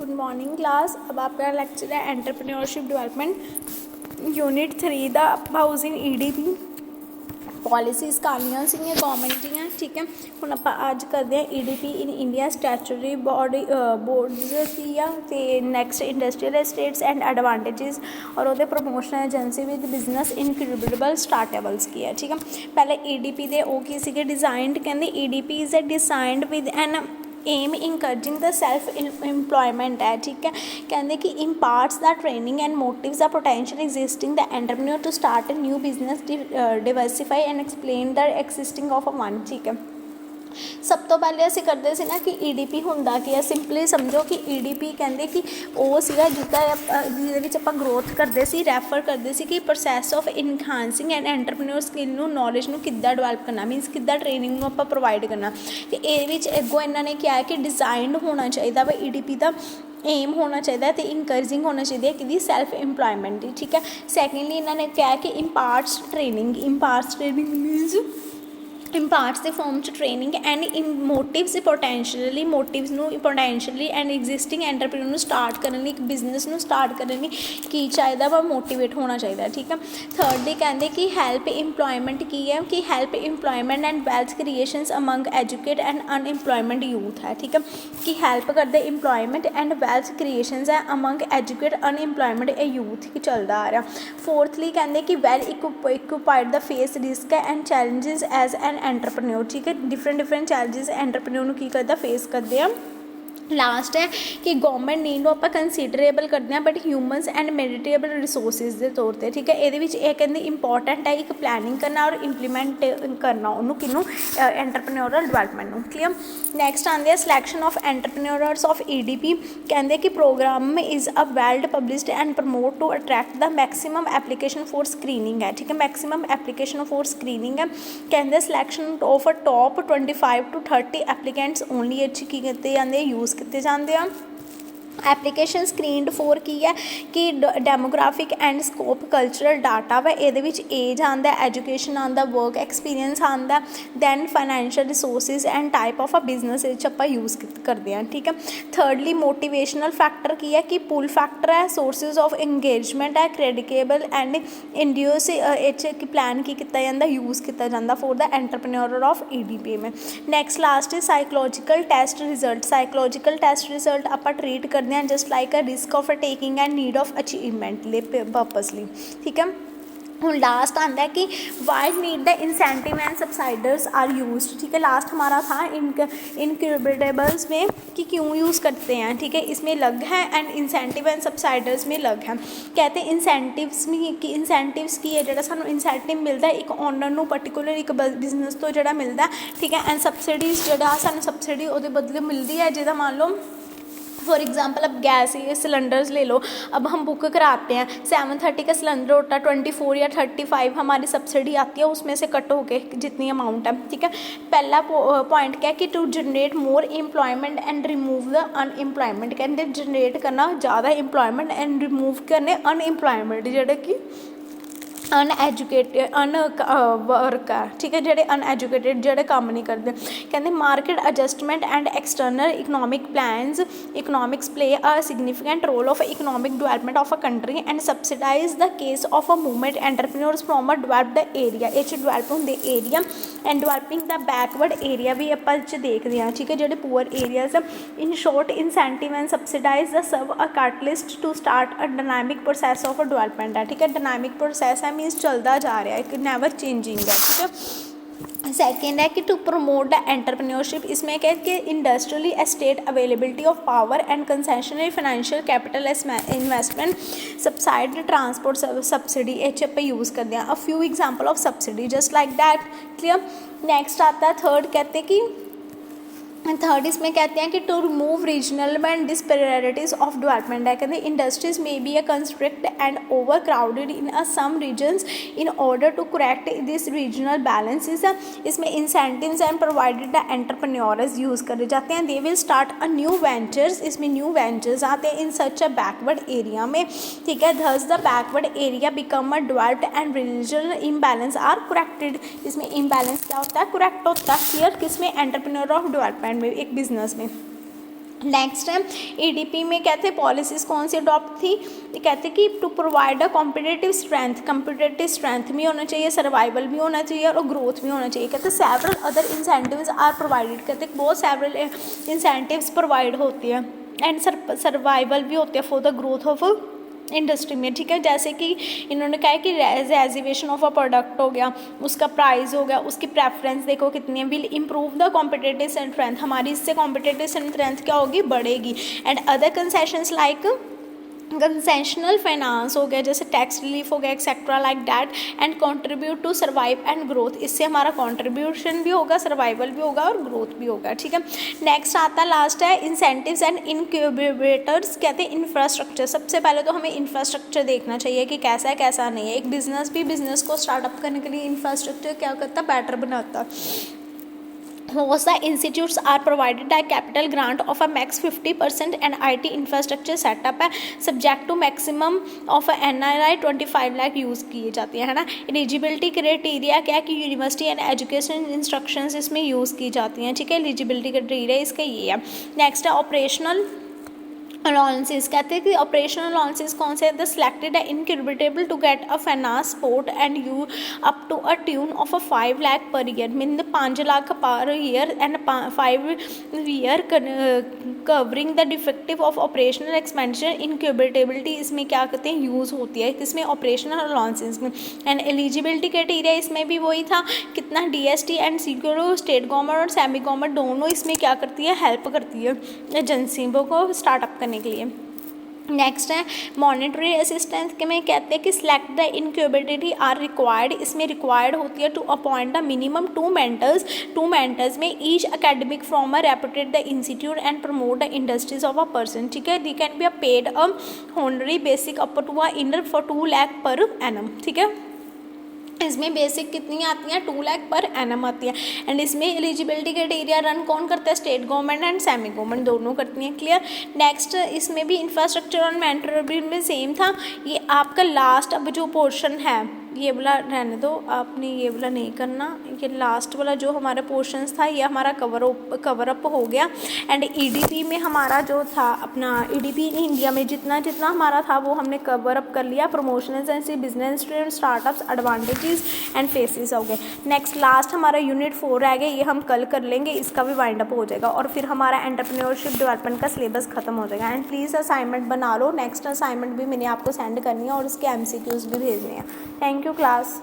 Good morning class. अब आपका lecture है एंटरप्रेन्योरशिप डेवलपमेंट यूनिट 3 दा हाउसिंग EDP पॉलिसीज़ कालियां सीगियां गवर्नमेंट दियां। ठीक है, हुण आपां अज करदे हैं EDP in India statutory body boards की आ ते next industrial estates and advantages और वो promotion agency with business incredible स्टार्टेबल्स की है। ठीक है, पहले EDP दे ओ की सीगे डिजाइनड, कहंदे EDP is designed with an aim encouraging the self employment है। ठीक है, कहते कि imparts the training and motives the potential existing the entrepreneur to start a new business diversify and explain the existing of a one. ठीक है, सब तो पहले असीं करते सी ना कि EDP हुंदा की है। सिंपली समझो कि EDP कहते कि वो सीगा जिहदे विच आपां ग्रोथ करते सी, रैफर करते सी कि process of enhancing and entrepreneur skill नूं नॉलेज नूं किद्दां डेवलप करना, मीनस किद्दां ट्रेनिंग नूं आपां प्रोवाइड करना। ते इहदे विच अग्गों इन्हां ने क्या है कि डिजाइनड होना चाहिए वा EDP दा एम होना चाहिए तो इंकरेजिंग होना चाहिए कि सैल्फ एम्प्लॉयमेंट की। ठीक है, सैकेंडली इन्होंने क्या है कि इम्पार्ट्स ट्रेनिंग मीनस इम्पार्ट्स के फॉर्म च training and in motives potentially and existing entrepreneur start करने एक बिजनेस स्टार्ट करने की चाहिए वा मोटिवेट होना चाहिए। ठीक है, थर्डली कहते कि हैल्प इंप्लॉयमेंट की है कि help employment and wealth creations among educate and unemployment youth है। ठीक है, कि हैल्प करते इंप्लॉयमेंट एंड वेल्थ क्रिएशनस है अमंग एजुकेट अनएम्प्लॉयमेंट यूथ ही चलता आ रहा। फोर्थली कहते कि well equipped the face risk and challenges as an entrepreneur. ठीक है, डिफरेंट चैलेंजेस एंटरप्रेन्योर की करता फेस करते हैं। लास्ट है कि गवर्नमेंट नीड आप कंसीडरेबल करते हैं बट ह्यूमनस एंड मेडिटेबल रिसोर्सिस के तौर पर। ठीक है, ये कहते इंपॉर्टेंट है एक प्लैनिंग करना और इंप्लीमेंट करना उन्होंने किनू एंटरप्रेन्योरल डेवलपमेंट। क्लियर, नैक्सट आते हैं selection of entrepreneurs of EDP। कहते कि program is a well published and promote to attract the maximum application for screening है। ठीक है, मैक्सिमम एप्लीकेशन फॉर स्क्रीनिंग है। कहते selection of a top 25 to 30 applicants only अच्छी की करते जाते यूज़ किए जाते हैं। एप्लीकेशन स्क्रीनड फॉर की है कि demographic and scope cultural data वा ये एज आता, एजुकेशन आता, वर्क एक्सपीरियंस आता, then financial resources and type of a business आप यूज़ करते हैं। ठीक है, थर्डली मोटिवेशनल फैक्टर की है कि पुल फैक्टर है, सोर्सिज ऑफ इंगेजमेंट है, क्रेडिकेबल एंड इंड्यूस की प्लान की यूज़ किया जाता for the entrepreneur of EDP में। Next last psychological test result. Psychological test result आप ट्रीट करते हैं just like a risk of a taking and need of achievement purposely. ठीक है, हूँ लास्ट आता है कि why need the incentive and subsidies are use. ठीक है, लास्ट हमारा था इनक्रेडिबल्स में कि क्यों यूज़ करते हैं। ठीक है, इसमें अलग है एंड इंसेंटिव एंड सब्साइडर्स में अलग है। कहते हैं इंसेंटिव्स में कि इंसेंटिव्स की है जो सानू इंसेंटिव मिलता है एक ओनर को पर्टिकुलर एक बिजनेस तो जो मिलता है। ठीक है, एंड सब्सिडीज जो सानू सब्सिडी वो बदले मिलती है जिदा मान लो फॉर एग्जाम्पल अब गैस सिलेंडर्स ले लो, अब हम बुक कराते हैं 730 का सिलेंडर होता है, 24 या 35 हमारी सब्सिडी आती है, उसमें से कट होके जितनी अमाउंट है। ठीक है, पहला पॉइंट क्या है कि to generate more employment and remove the unemployment. कहते जनरेट करना ज़्यादा एम्प्लॉयमेंट एंड रिमूव करने अनएम्प्लॉयमेंट जोड़े कि अनएजुकेटेड वर्क है। ठीक है, जोड़े अनएजुकेटेड जोड़े काम नहीं करते। कहते market adjustment and external economic plans economics play a significant role of economic development of a country and subsidize the case of a movement entrepreneurs from a developed area. ये डेवलप होंगे area and developing the backward area भी आप देखते हैं। ठीक है, जो poor areas in short incentive and subsidize the serve a catalyst to start a dynamic process of a development है। ठीक है, डायनामिक प्रोसैस है मीन्स चलता जा रहा है, नेवर चेंजिंग है। ठीक है, सेकेंड है कि टू प्रमोट द एंटरप्रेन्योरशिप। इसमें क्या है कि industrially estate availability of power and concessionary financial capital investment subside transport subsidy एच पे यूज़ करते हैं। A few example of subsidy just like that. Clear, next आता है थर्ड, कहते हैं कि थर्ड इसमें कहते हैं कि to remove regional and disparities of development है। कहते हैं इंडस्ट्रीज में be a constrict and over crowded in a some regions in order to correct this regional balances. इसमें incentives and provided the entrepreneurs use करे जाते हैं। They will start a new ventures. इसमें new ventures आते हैं इन सच a backward area में। ठीक है, thus the backward area become a developed and regional imbalance are corrected. इसमें इम्बैलेंस क्या होता है, करेक्ट होता है। क्लियर, किसमें एंटरप्रेन्योर ऑफ डेवलपमेंट में एक बिजनेस में। नेक्स्ट है ईडीपी में कहते हैं पॉलिसीज़ कौन सी अडॉप्ट थी, ये कहते हैं कि to provide a competitive strength भी होना चाहिए, सर्वाइवल भी होना चाहिए और ग्रोथ भी होना चाहिए। कहते हैं several other incentives are provided, कहते हैं बहुत सेवरल इंसेंटिव्स प्रोवाइड होती है एंड सर्वाइवल भी होती है for the growth of industry में, ठीक है। जैसे कि इन्होंने कहा है कि रेजर्वेशन ऑफ अ प्रोडक्ट हो गया, उसका प्राइस हो गया, उसकी प्रेफरेंस देखो कितनी है, will improve the competitive strength, हमारी इससे कॉम्पिटिटिव स्ट्रेंथ क्या होगी, बढ़ेगी। And other concessions like concessional finance हो गया, जैसे टैक्स रिलीफ हो गया etcetera like that, and contribute to survive and growth, इससे हमारा कंट्रीब्यूशन भी होगा, सर्वाइवल भी होगा और ग्रोथ भी होगा, ठीक है। नेक्स्ट आता है लास्ट है इंसेंटिव्स एंड इनक्यूबेटर्स, कहते हैं इंफ्रास्ट्रक्चर। सबसे पहले तो हमें इंफ्रास्ट्रक्चर देखना चाहिए कि कैसा है कैसा नहीं है। एक बिजनेस भी बिजनेस को स्टार्टअप करने के लिए इंफ्रास्ट्रक्चर क्या करता है, बेटर बनाता है। Most the institutes are provided a capital grant of a max 50% and IT infrastructure setup है, subject to maximum of NRI 25 lakh use किए जाती है ना। एलिजिबिलिटी क्राइटेरिया क्या है कि यूनिवर्सिटी एंड एजुकेशन इंस्ट्रक्शंस इसमें यूज़ की जाती हैं, ठीक है। एलिजिबिलिटी क्राइटेरिया इसका ये है। नेक्स्ट है ऑपरेशनल अलाउंसेस, कहते हैं कि ऑपरेशनल अलाउंसेस कौन से, द सिलेक्टेड है incubatable to get a finance support and you up to a tune of a 5 lakh per year, mean 5 lakh per year and 5 year covering the defective of operational expenditure. Incubatability इसमें क्या कहते हैं use होती है, किसमें, operational allowances में। And eligibility criteria इसमें भी वही था, कितना DST and secure state government और सेमी गवर्नमेंट दोनों इसमें क्या करती है, हेल्प करती है एजेंसियों को स्टार्टअप करने के लिए। नेक्स्ट है मॉनेटरी असिस्टेंस के में कहते हैं कि select the incubatory are required, इसमें रिक्वायर्ड होती है to appoint the minimum 2 mentors में each academic from a reputed the institute and promote the industries of a person, ठीक है। They can be a paid a honorary basic up to a inner for 2 lakh per annum, ठीक है। इसमें basic कितनी आती हैं, 2 lakh per annum आती है। एंड इसमें एलिजिबिलिटी क्राइटेरिया रन कौन करता है, state government and semi government दोनों करती हैं, क्लियर। नेक्स्ट इसमें भी इंफ्रास्ट्रक्चर और मेंटरशिप में सेम था। ये आपका लास्ट अब जो पोर्शन है ये वाला रहने दो, आपने ये वाला नहीं करना, ये लास्ट वाला जो हमारा पोर्शंस था ये हमारा कवर अप हो गया। एंड ईडीपी में हमारा जो था अपना ईडीपी इन इंडिया में जितना हमारा था वो हमने कवर अप कर लिया। Promotional and business startups advantages and faces हो गए। नेक्स्ट लास्ट हमारा यूनिट 4 रह गया, ये हम कल कर लेंगे, इसका भी वाइंड अप हो जाएगा और फिर हमारा एंटरप्रेन्योरशिप डेवलपमेंट का सिलेबस खत्म हो जाएगा। एंड प्लीज़ असाइनमेंट बना लो, नेक्स्ट असाइनमेंट भी मैंने आपको सेंड करनी है और उसके MCQs भी भेजने हैं। Thank you class.